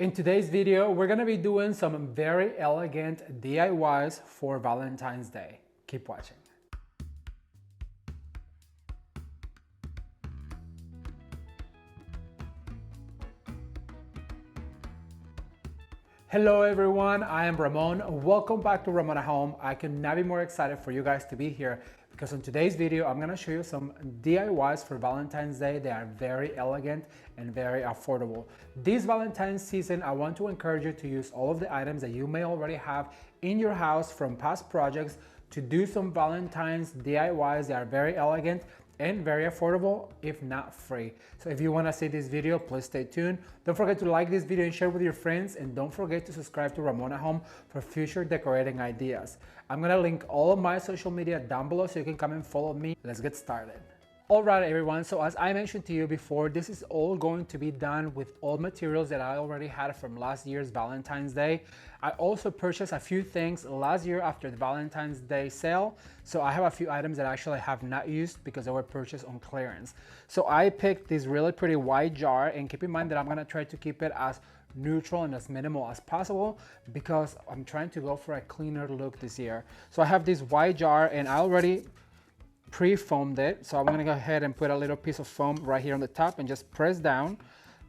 In today's video, we're gonna be doing some very elegant DIYs for Valentine's Day. Keep watching. Hello everyone, I am Ramon. Welcome back to Ramon at Home. I could not be more excited for you guys to be here because in today's video, I'm gonna show you some DIYs for Valentine's Day. They are very elegant and very affordable. This Valentine's season, I want to encourage you to use all of the items that you may already have in your house from past projects to do some Valentine's DIYs. They are very elegant and very affordable, if not free. So if you wanna see this video, please stay tuned. Don't forget to like this video and share with your friends, and don't forget to subscribe to Ramon at Home for future decorating ideas. I'm gonna link all of my social media down below so you can come and follow me. Let's get started. All right, everyone, so as I mentioned to you before, this is all going to be done with old materials that I already had from last year's Valentine's Day. I also purchased a few things last year after the Valentine's Day sale, so I have a few items that I actually have not used because they were purchased on clearance. So I picked this really pretty white jar, and keep in mind that I'm gonna try to keep it as neutral and as minimal as possible because I'm trying to go for a cleaner look this year. So I have this white jar, and I already pre-foamed it, so I'm gonna go ahead and put a little piece of foam right here on the top and just press down.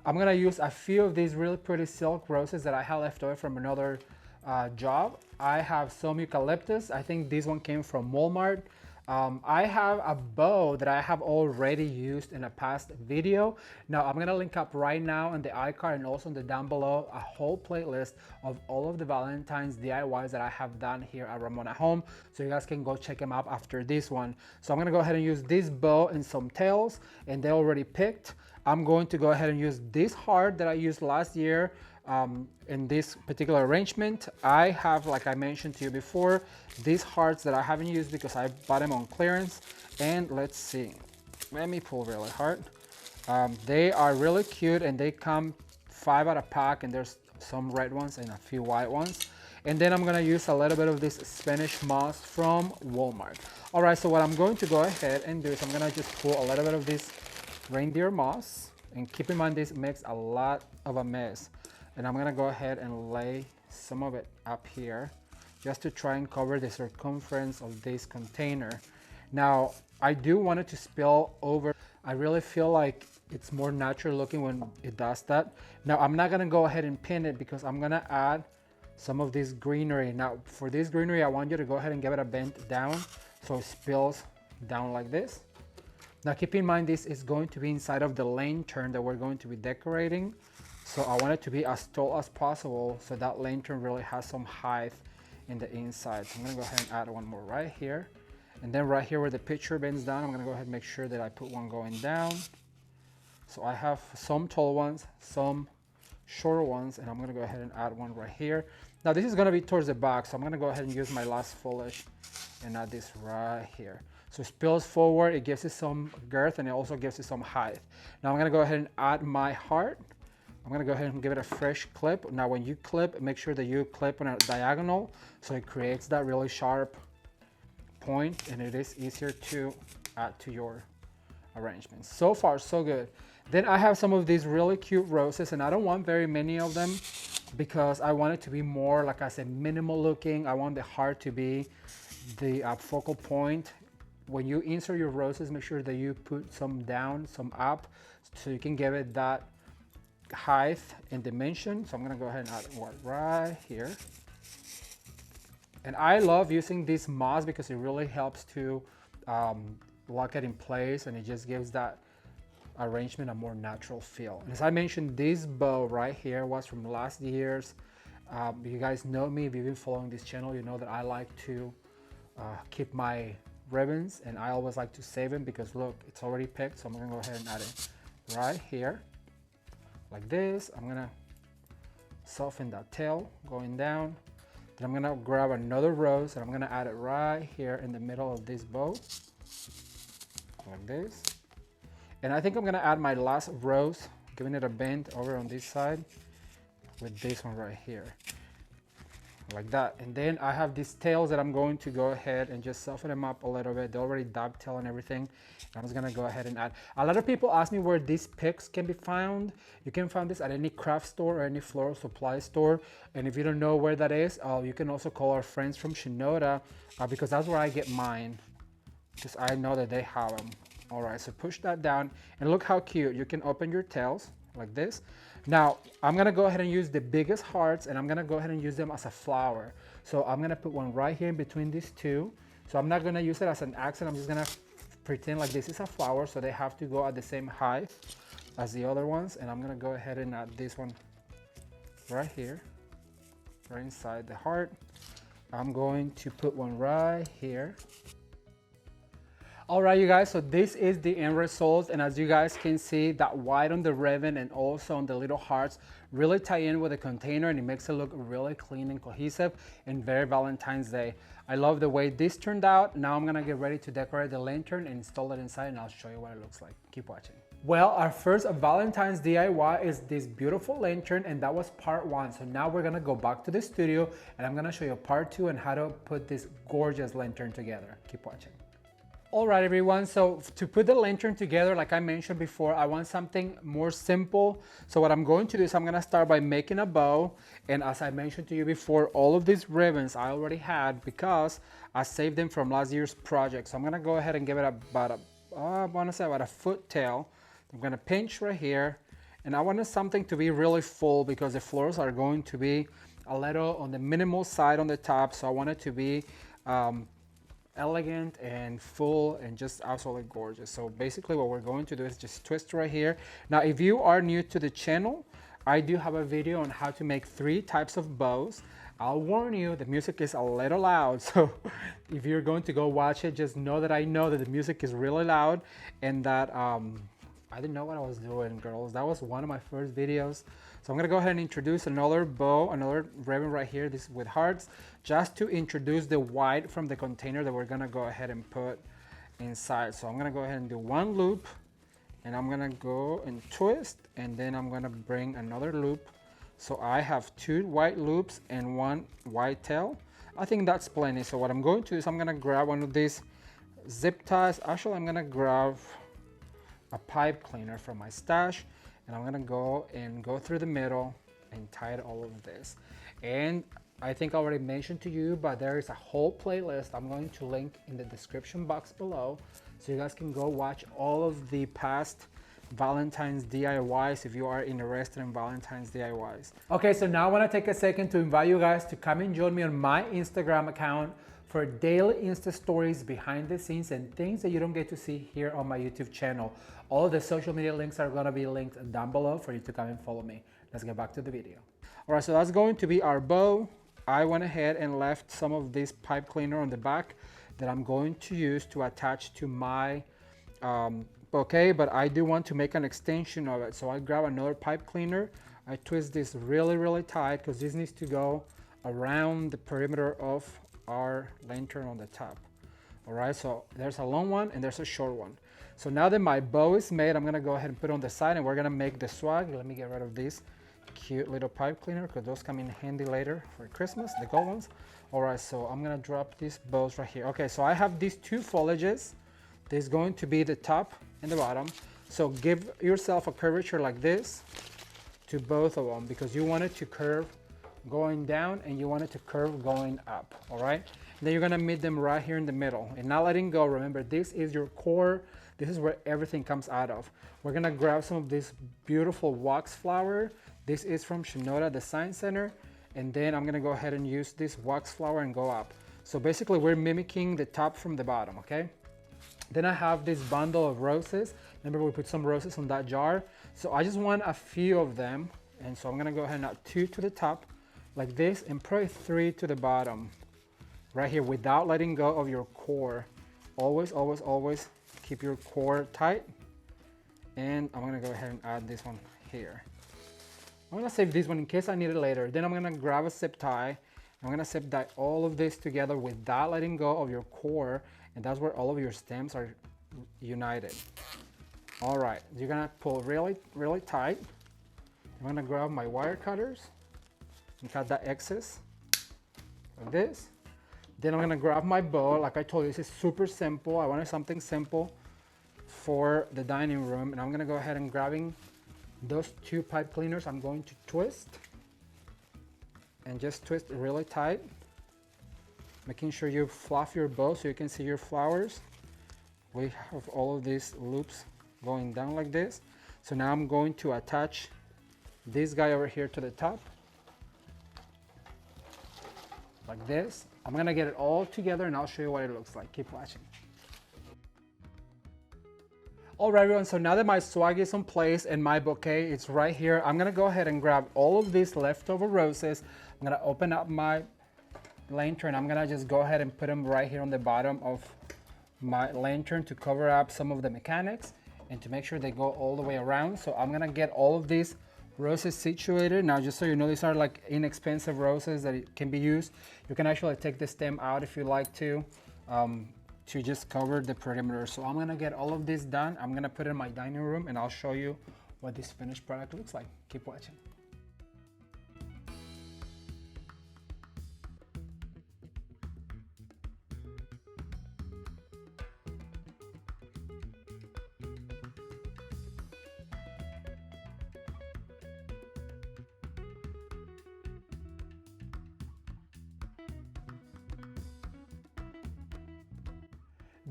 I'm gonna use a few of these really pretty silk roses that I had left over from another job. I have some eucalyptus. I think this one came from Walmart. I have a bow that I have already used in a past video. Now I'm gonna link up right now in the iCard and also in the down below a whole playlist of all of the Valentine's DIYs that I have done here at Ramon at Home, so you guys can go check them out after this one. So I'm gonna go ahead and use this bow and some tails, and they already picked. I'm going to go ahead and use this heart that I used last year in this particular arrangement. I have, like I mentioned to you before, these hearts that I haven't used because I bought them on clearance. And let's see, let me pull really hard. They are really cute, and they come 5 at a pack, and there's some red ones and a few white ones. And then I'm gonna use a little bit of this Spanish moss from Walmart. All right, so what I'm going to go ahead and do is I'm gonna just pull a little bit of this reindeer moss, and keep in mind this makes a lot of a mess. And I'm gonna go ahead and lay some of it up here just to try and cover the circumference of this container. Now, I do want it to spill over. I really feel like it's more natural looking when it does that. Now, I'm not gonna go ahead and pin it because I'm gonna add some of this greenery. Now, for this greenery, I want you to go ahead and give it a bend down so it spills down like this. Now, keep in mind this is going to be inside of the lantern that we're going to be decorating. So I want it to be as tall as possible so that lantern really has some height in the inside. So I'm gonna go ahead and add one more right here. And then right here where the picture bends down, I'm gonna go ahead and make sure that I put one going down. So I have some tall ones, some shorter ones, and I'm gonna go ahead and add one right here. Now this is gonna be towards the back, so I'm gonna go ahead and use my last foliage and add this right here. So it spills forward, it gives it some girth, and it also gives it some height. Now I'm gonna go ahead and add my heart. I'm gonna go ahead and give it a fresh clip. Now when you clip, make sure that you clip on a diagonal so it creates that really sharp point, and it is easier to add to your arrangement. So far, so good. Then I have some of these really cute roses, and I don't want very many of them because I want it to be more, like I said, minimal looking. I want the heart to be the focal point. When you insert your roses, make sure that you put some down, some up, so you can give it that height and dimension. So I'm gonna go ahead and add one right here. And I love using this moss because it really helps to lock it in place, and it just gives that arrangement a more natural feel. And as I mentioned, this bow right here was from last year's. You guys know me, if you've been following this channel, you know that I like to keep my ribbons, and I always like to save them because look, it's already picked. So I'm gonna go ahead and add it right here like this. I'm gonna soften that tail going down. Then I'm gonna grab another rose and I'm gonna add it right here in the middle of this bow, like this. And I think I'm gonna add my last rose, giving it a bend over on this side with this one right here. like that. And then I have these tails that I'm going to go ahead and just soften them up a little bit. They already dovetail and everything. I'm just gonna go ahead and add. A lot of people ask me where these picks can be found. You can find this at any craft store or any floral supply store. And if you don't know where that is, you can also call our friends from Shinoda because that's where I get mine, because I know that they have them. All right, so push that down and look how cute. You can open your tails like this. Now, I'm gonna go ahead and use the biggest hearts, and I'm gonna go ahead and use them as a flower. So I'm gonna put one right here in between these two. So I'm not gonna use it as an accent. I'm just gonna pretend like this is a flower, so they have to go at the same height as the other ones. And I'm gonna go ahead and add this one right here, right inside the heart. I'm going to put one right here. All right, you guys, so this is the end result. And as you guys can see, that white on the ribbon and also on the little hearts really tie in with the container, and it makes it look really clean and cohesive and very Valentine's Day. I love the way this turned out. Now I'm gonna get ready to decorate the lantern and install it inside, and I'll show you what it looks like. Keep watching. Well, our first Valentine's DIY is this beautiful lantern, and that was part one. So now we're gonna go back to the studio, and I'm gonna show you part two and how to put this gorgeous lantern together. Keep watching. All right, everyone, so to put the lantern together, like I mentioned before, I want something more simple. So what I'm going to do is I'm gonna start by making a bow. And as I mentioned to you before, all of these ribbons I already had because I saved them from last year's project. So I'm gonna go ahead and give it about I wanna say about a foot tail. I'm gonna pinch right here. And I wanted something to be really full because the florals are going to be a little on the minimal side on the top. So I want it to be elegant and full and just absolutely gorgeous. So basically what we're going to do is just twist right here. Now, if you are new to the channel, I do have a video on how to make 3 types of bows. I'll warn you, the music is a little loud. So if you're going to go watch it, just know that I know that the music is really loud and that I didn't know what I was doing, girls. That was one of my first videos. So I'm gonna go ahead and introduce another bow, another ribbon right here, this with hearts, just to introduce the white from the container that we're gonna go ahead and put inside. So I'm gonna go ahead and do one loop, and I'm gonna go and twist, and then I'm gonna bring another loop. So I have 2 white loops and 1 white tail. I think that's plenty. So what I'm going to do is I'm gonna grab one of these zip ties. Actually, I'm gonna grab a pipe cleaner from my stash, and I'm gonna go through the middle and tie all of this. And I think I already mentioned to you, but there is a whole playlist I'm going to link in the description box below, so you guys can go watch all of the past Valentine's DIYs if you are interested in Valentine's DIYs. Okay, so now I want to take a second to invite you guys to come and join me on my Instagram account for daily Insta stories, behind the scenes, and things that you don't get to see here on my YouTube channel. All of the social media links are gonna be linked down below for you to come and follow me. Let's get back to the video. All right, so that's going to be our bow. I went ahead and left some of this pipe cleaner on the back that I'm going to use to attach to my bouquet, but I do want to make an extension of it. So I grab another pipe cleaner. I twist this really, really tight because this needs to go around the perimeter of our lantern on the top. All right, so there's a long one and there's a short one. So now that my bow is made, I'm gonna go ahead and put it on the side, and we're gonna make the swag. Let me get rid of this cute little pipe cleaner because those come in handy later for Christmas, the gold ones. All right, so I'm gonna drop these bows right here. Okay, so I have these 2 foliages. There's going to be the top and the bottom. So give yourself a curvature like this to both of them because you want it to curve going down and you want it to curve going up. All right, and then you're gonna meet them right here in the middle and not letting go. Remember, this is your core. This is where everything comes out of. We're gonna grab some of this beautiful wax flower. This is from Shinoda Design Center, and then I'm gonna go ahead and use this wax flower and go up. So basically we're mimicking the top from the bottom. Okay, then I have this bundle of roses. Remember, we put some roses on that jar, so I just want a few of them, and so I'm gonna go ahead and add 2 to the top like this, and probably 3 to the bottom right here without letting go of your core. Always, always, always keep your core tight. And I'm gonna go ahead and add this one here. I'm gonna save this one in case I need it later. Then I'm gonna grab a zip tie. I'm gonna zip tie all of this together without letting go of your core, and that's where all of your stems are united. All right, you're gonna pull really, really tight. I'm gonna grab my wire cutters and cut that excess. like this. Then I'm gonna grab my bow. Like I told you, this is super simple. I wanted something simple for the dining room, and I'm gonna go ahead and grabbing those 2 pipe cleaners. I'm going to twist and just twist really tight, making sure you fluff your bow so you can see your flowers. We have all of these loops going down like this. So now I'm going to attach this guy over here to the top like this. I'm gonna get it all together and I'll show you what it looks like. Keep watching. All right, everyone, so now that my swag is in place and my bouquet is right here, I'm gonna go ahead and grab all of these leftover roses. I'm gonna open up my lantern. I'm gonna just go ahead and put them right here on the bottom of my lantern to cover up some of the mechanics and to make sure they go all the way around. So I'm gonna get all of these roses situated. Now, just so you know, these are like inexpensive roses that can be used. You can actually take the stem out if you like to just cover the perimeter. So I'm gonna get all of this done. I'm gonna put it in my dining room and I'll show you what this finished product looks like. Keep watching.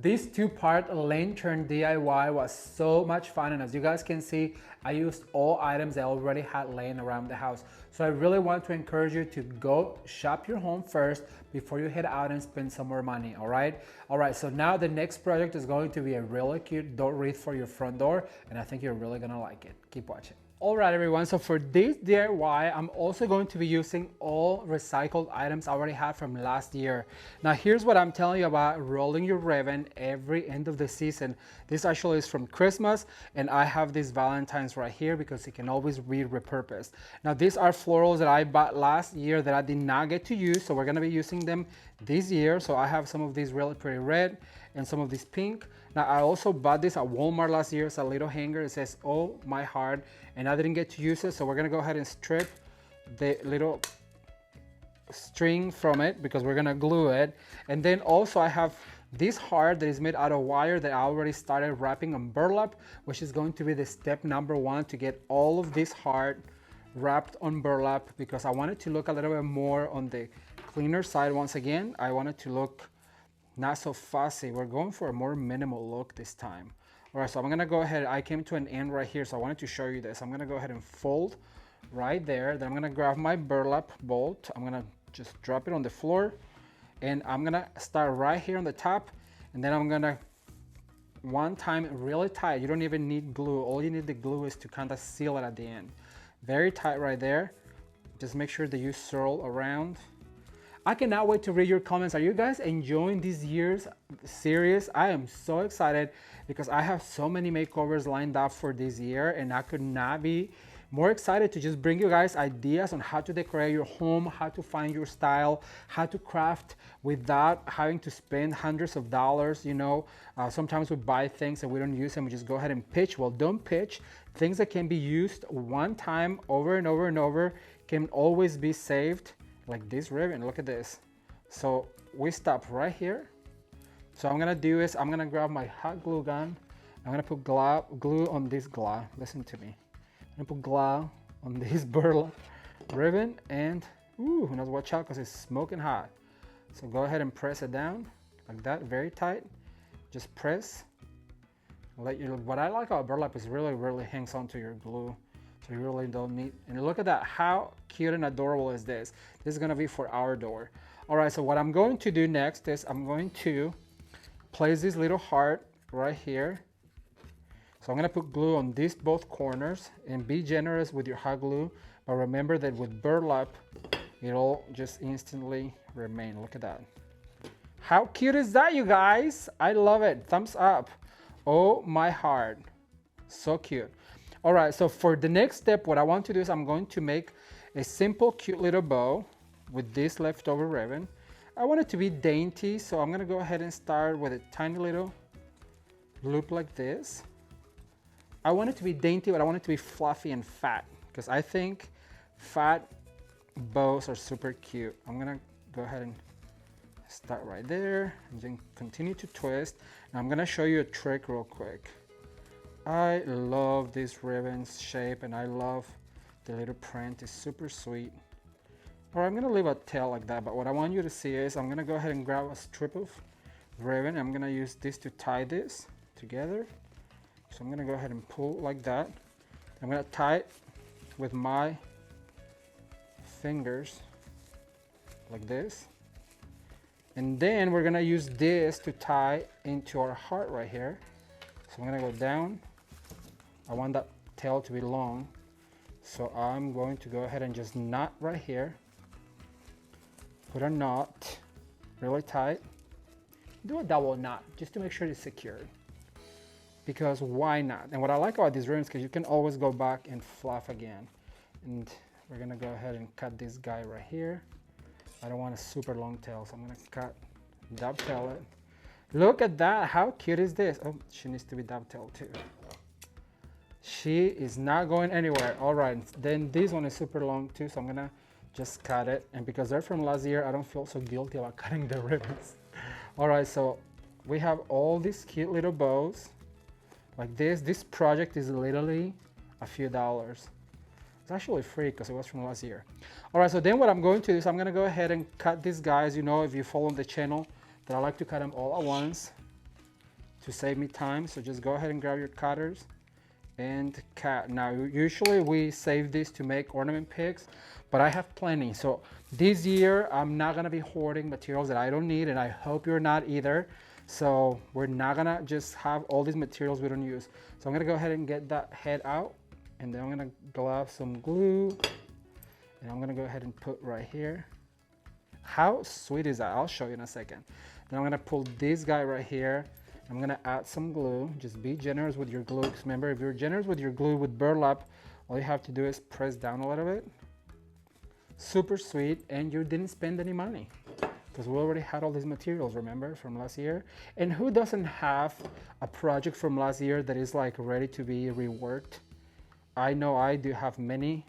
This 2-part lantern DIY was so much fun, and as you guys can see, I used all items I already had laying around the house. So I really want to encourage you to go shop your home first before you head out and spend some more money, all right? All right, so now the next project is going to be a really cute door wreath for your front door, and I think you're really gonna like it. Keep watching. All right, everyone, so for this DIY, I'm also going to be using all recycled items I already had from last year. Now, here's what I'm telling you about rolling your ribbon every end of the season. This actually is from Christmas, and I have these Valentines right here because it can always be repurposed. Now, these are florals that I bought last year that I did not get to use, so we're gonna be using them this year. So I have some of these really pretty red and some of these pink. Now, I also bought this at Walmart last year. It's a little hanger. It says, "Oh, my heart," and I didn't get to use it. So we're gonna go ahead and strip the little string from it because we're gonna glue it. And then also I have this heart that is made out of wire that I already started wrapping on burlap, which is going to be the step number 1 to get all of this heart wrapped on burlap, because I wanted to look a little bit more on the cleaner side. Once again, I wanted to look not so fussy. We're going for a more minimal look this time. All right, so I'm gonna go ahead. I came to an end right here, so I wanted to show you this. I'm gonna go ahead and fold right there. Then I'm gonna grab my burlap bolt. I'm gonna just drop it on the floor, and I'm gonna start right here on the top, and then I'm gonna one time really tight. You don't even need glue. All you need the glue is to kind of seal it at the end. Very tight right there. Just make sure that you swirl around. I cannot wait to read your comments. Are you guys enjoying this year's series? I am so excited because I have so many makeovers lined up for this year, and I could not be more excited to just bring you guys ideas on how to decorate your home, how to find your style, how to craft without having to spend hundreds of dollars. You know, sometimes we buy things and we don't use them. We just go ahead and pitch. Well, don't pitch. Things that can be used one time over and over and over can always be saved. Like this ribbon, look at this. So we stop right here. So I'm gonna do is I'm gonna grab my hot glue gun. I'm gonna put glue on this glue. Listen to me. I'm gonna put glue on this burlap ribbon, and ooh, now watch out because it's smoking hot. So go ahead and press it down like that, very tight. Just press. What I like about burlap is really hangs onto your glue. So you really don't need, and look at that, how cute and adorable is this? This is gonna be for our door. All right, so what I'm going to do next is I'm going to place this little heart right here. So I'm gonna put glue on these both corners, and be generous with your hot glue, but remember that with burlap, it'll just instantly remain. Look at that. How cute is that, you guys? I love it, thumbs up. Oh my heart, so cute. All right, so for the next step, what I want to do is I'm going to make a simple, cute little bow with this leftover ribbon. I want it to be dainty, so I'm gonna go ahead and start with a tiny little loop like this. I want it to be dainty, but I want it to be fluffy and fat, because I think fat bows are super cute. I'm gonna go ahead and start right there and then continue to twist. And I'm gonna show you a trick real quick. I love this ribbon's shape and I love the little print. It's super sweet. Or I'm gonna leave a tail like that, but what I want you to see is I'm gonna go ahead and grab a strip of ribbon. I'm gonna use this to tie this together. So I'm gonna go ahead and pull like that. I'm gonna tie it with my fingers like this. And then we're gonna use this to tie into our heart right here. So I'm gonna go down. I want that tail to be long. So I'm going to go ahead and just knot right here. Put a knot really tight. Do a double knot just to make sure it's secured. Because why not? And what I like about these ribbons is because you can always go back and fluff again. And we're gonna go ahead and cut this guy right here. I don't want a super long tail, so I'm gonna dovetail it. Look at that, how cute is this? Oh, she needs to be dovetailed too. She is not going anywhere. All right, then this one is super long too, so I'm gonna just cut it. And because they're from last year, I don't feel so guilty about cutting the ribbons. All right, so we have all these cute little bows like this. This project is literally a few dollars. It's actually free because it was from last year. All right, so then what I'm going to do is I'm gonna go ahead and cut these guys. You know, if you follow the channel, that I like to cut them all at once to save me time. So just go ahead and grab your cutters and cut. Now, usually we save this to make ornament picks, but I have plenty. So this year, I'm not gonna be hoarding materials that I don't need, and I hope you're not either. So we're not gonna just have all these materials we don't use. So I'm gonna go ahead and get that head out, and then I'm gonna grab some glue, and I'm gonna go ahead and put right here. How sweet is that? I'll show you in a second. Then I'm gonna pull this guy right here. I'm gonna add some glue. Just be generous with your glue. Because remember, if you're generous with your glue with burlap, all you have to do is press down a little bit. Super sweet, and you didn't spend any money because we already had all these materials, remember, from last year. And who doesn't have a project from last year that is like ready to be reworked? I know I do have many,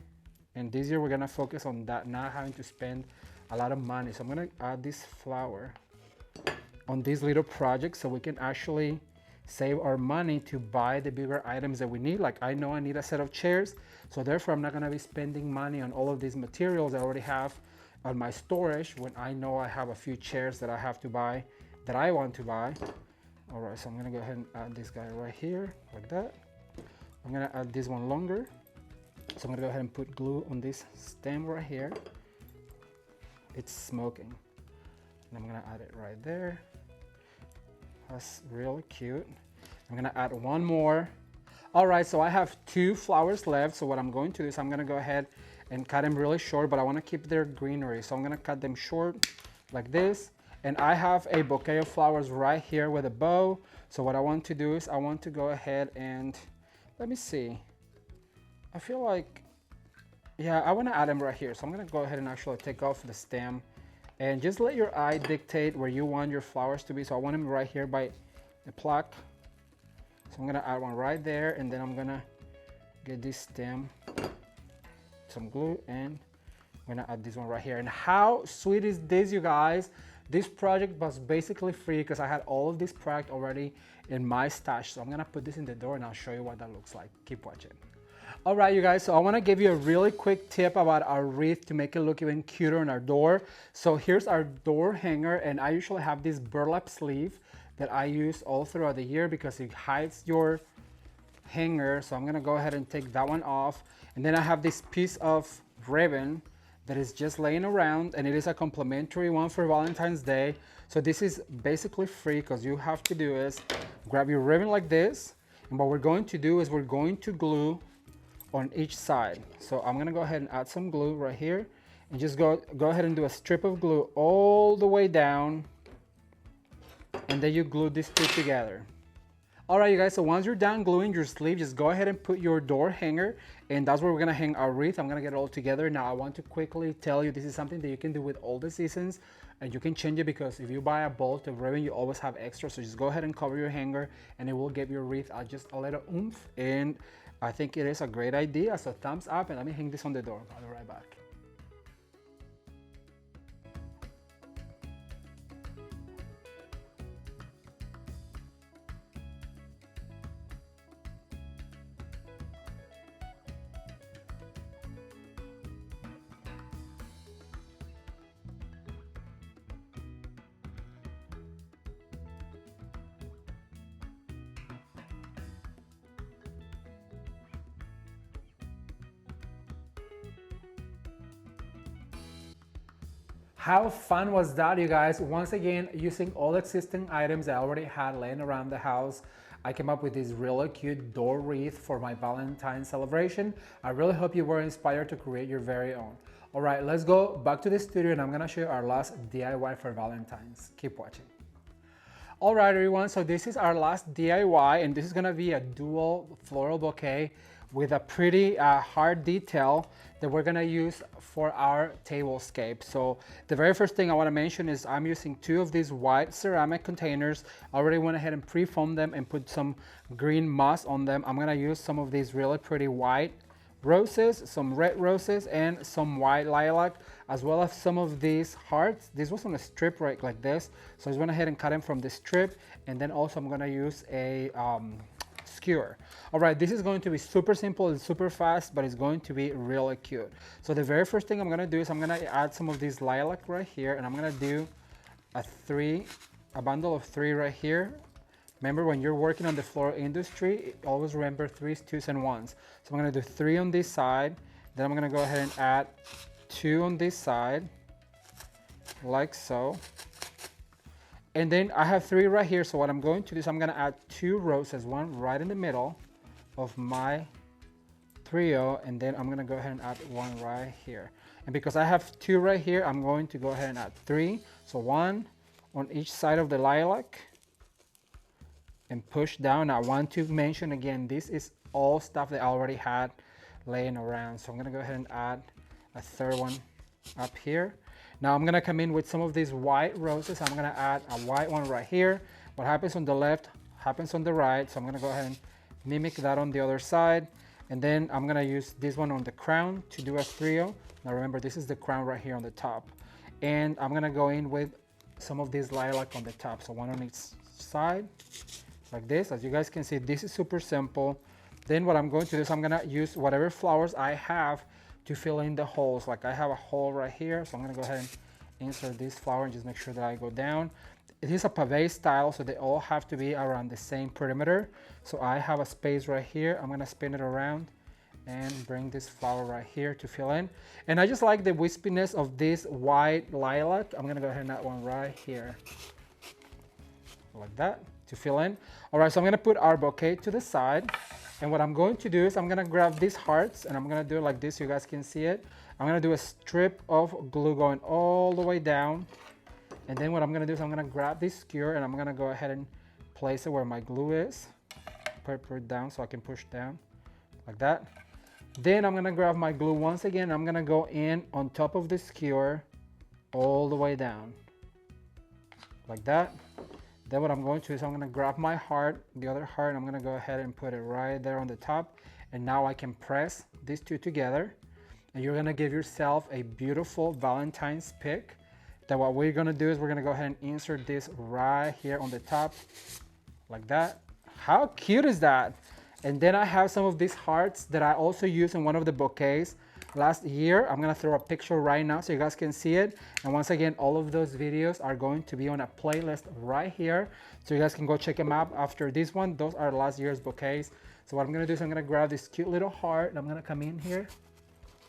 and this year we're gonna focus on that, not having to spend a lot of money. So I'm gonna add this flower on these little projects so we can actually save our money to buy the bigger items that we need. Like I know I need a set of chairs, so therefore I'm not gonna be spending money on all of these materials I already have on my storage when I know I have a few chairs that I have to buy, that I want to buy. All right, so I'm gonna go ahead and add this guy right here, like that. I'm gonna add this one longer. So I'm gonna go ahead and put glue on this stem right here. It's smoking. And I'm gonna add it right there. That's really cute. I'm gonna add one more. All right, so I have 2 flowers left. So what I'm going to do is I'm gonna go ahead and cut them really short, but I wanna keep their greenery. So I'm gonna cut them short like this. And I have a bouquet of flowers right here with a bow. So what I want to do is I want to go ahead and, let me see. I feel like, yeah, I wanna add them right here. So I'm gonna go ahead and actually take off the stem. And just let your eye dictate where you want your flowers to be. So I want them right here by the plaque. So I'm gonna add one right there, and then I'm gonna get this stem, some glue, and I'm gonna add this one right here. And how sweet is this, you guys? This project was basically free because I had all of this product already in my stash. So I'm gonna put this in the door and I'll show you what that looks like. Keep watching. All right, you guys, so I want to give you a really quick tip about our wreath to make it look even cuter on our door. So here's our door hanger, and I usually have this burlap sleeve that I use all throughout the year because it hides your hanger. So I'm going to go ahead and take that one off. And then I have this piece of ribbon that is just laying around, and it is a complimentary one for Valentine's Day. So this is basically free because you have to do is grab your ribbon like this. And what we're going to do is we're going to glue on each side. So I'm gonna go ahead and add some glue right here and just go ahead and do a strip of glue all the way down, and then you glue these 2 together. All right, you guys, so once you're done gluing your sleeve, just go ahead and put your door hanger, and that's where we're gonna hang our wreath. I'm gonna get it all together. Now I want to quickly tell you this is something that you can do with all the seasons, and you can change it because if you buy a bolt of ribbon, you always have extra. So just go ahead and cover your hanger, and it will give your wreath just a little oomph. And I think it is a great idea, so thumbs up, and let me hang this on the door. I'll be right back. How fun was that, you guys? Once again, using all existing items I already had laying around the house, I came up with this really cute door wreath for my Valentine celebration. I really hope you were inspired to create your very own. All right, let's go back to the studio and I'm gonna show you our last DIY for Valentine's. Keep watching. All right, everyone, so this is our last DIY and this is gonna be a dual floral bouquet with a pretty hard detail that we're gonna use for our tablescape. So the very first thing I wanna mention is I'm using 2 of these white ceramic containers. I already went ahead and pre-foamed them and put some green moss on them. I'm gonna use some of these really pretty white roses, some red roses, and some white lilac, as well as some of these hearts. This was on a strip right like this, so I just went ahead and cut them from the strip, and then also I'm gonna use a skewer. All right, this is going to be super simple and super fast, but it's going to be really cute. So the very first thing I'm gonna do is I'm gonna add some of these lilac right here, and I'm gonna do a bundle of 3 right here. Remember, when you're working on the floral industry, always remember 3s, 2s, and 1s. So I'm gonna do 3 on this side, then I'm gonna go ahead and add 2 on this side, like so. And then I have 3 right here, so what I'm going to do is I'm gonna add 2 roses, one right in the middle of my trio, and then I'm gonna go ahead and add 1 right here. And because I have 2 right here, I'm going to go ahead and add 3. So 1 on each side of the lilac, and push down. Now I want to mention again, this is all stuff that I already had laying around. So I'm gonna go ahead and add a 3rd one up here. Now I'm gonna come in with some of these white roses. I'm gonna add a white one right here. What happens on the left happens on the right. So I'm gonna go ahead and mimic that on the other side. And then I'm gonna use this one on the crown to do a trio. Now remember, this is the crown right here on the top. And I'm gonna go in with some of this lilac on the top. So 1 on each side, like this. As you guys can see, this is super simple. Then what I'm going to do is I'm gonna use whatever flowers I have to fill in the holes. Like I have a hole right here, so I'm gonna go ahead and insert this flower and just make sure that I go down. It is a pave style, so they all have to be around the same perimeter. So I have a space right here. I'm gonna spin it around and bring this flower right here to fill in. And I just like the wispiness of this white lilac. I'm gonna go ahead and add 1 right here, like that, to fill in. All right, so I'm gonna put our bouquet to the side. And what I'm going to do is I'm gonna grab these hearts and I'm gonna do it like this so you guys can see it. I'm gonna do a strip of glue going all the way down. And then what I'm gonna do is I'm gonna grab this skewer and I'm gonna go ahead and place it where my glue is. Put it down so I can push down, like that. Then I'm gonna grab my glue once again. I'm gonna go in on top of the skewer all the way down, like that. Then what I'm going to do is I'm gonna grab my heart, the other heart, and I'm gonna go ahead and put it right there on the top. And now I can press these 2 together. And you're gonna give yourself a beautiful Valentine's pick. Then what we're gonna do is we're gonna go ahead and insert this right here on the top, like that. How cute is that? And then I have some of these hearts that I also used in one of the bouquets last year. I'm gonna throw a picture right now so you guys can see it. And once again, all of those videos are going to be on a playlist right here, so you guys can go check them out after this one. Those are last year's bouquets. So what I'm gonna do is I'm gonna grab this cute little heart and I'm gonna come in here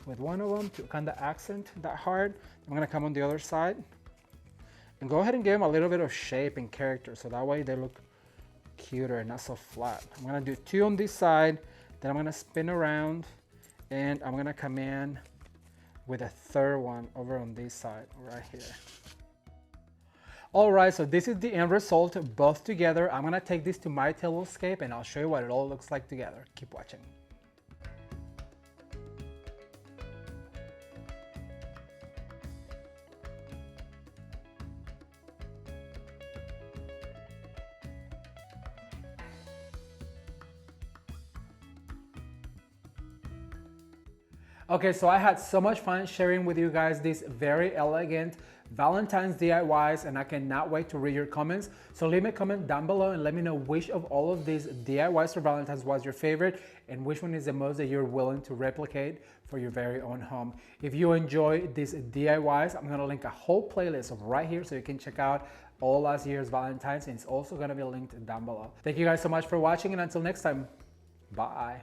with 1 of them to kind of accent that heart. I'm gonna come on the other side and go ahead and give them a little bit of shape and character, so that way they look cuter and not so flat. I'm gonna do 2 on this side, then I'm gonna spin around, and I'm gonna come in with a 3rd one over on this side right here. All right, so this is the end result, both together. I'm gonna take this to my tablescape and I'll show you what it all looks like together. Keep watching. Okay, so I had so much fun sharing with you guys these very elegant Valentine's DIYs, and I cannot wait to read your comments. So leave me a comment down below and let me know which of all of these DIYs for Valentine's was your favorite and which one is the most that you're willing to replicate for your very own home. If you enjoy these DIYs, I'm gonna link a whole playlist right here so you can check out all last year's Valentine's, and it's also gonna be linked down below. Thank you guys so much for watching, and until next time, bye.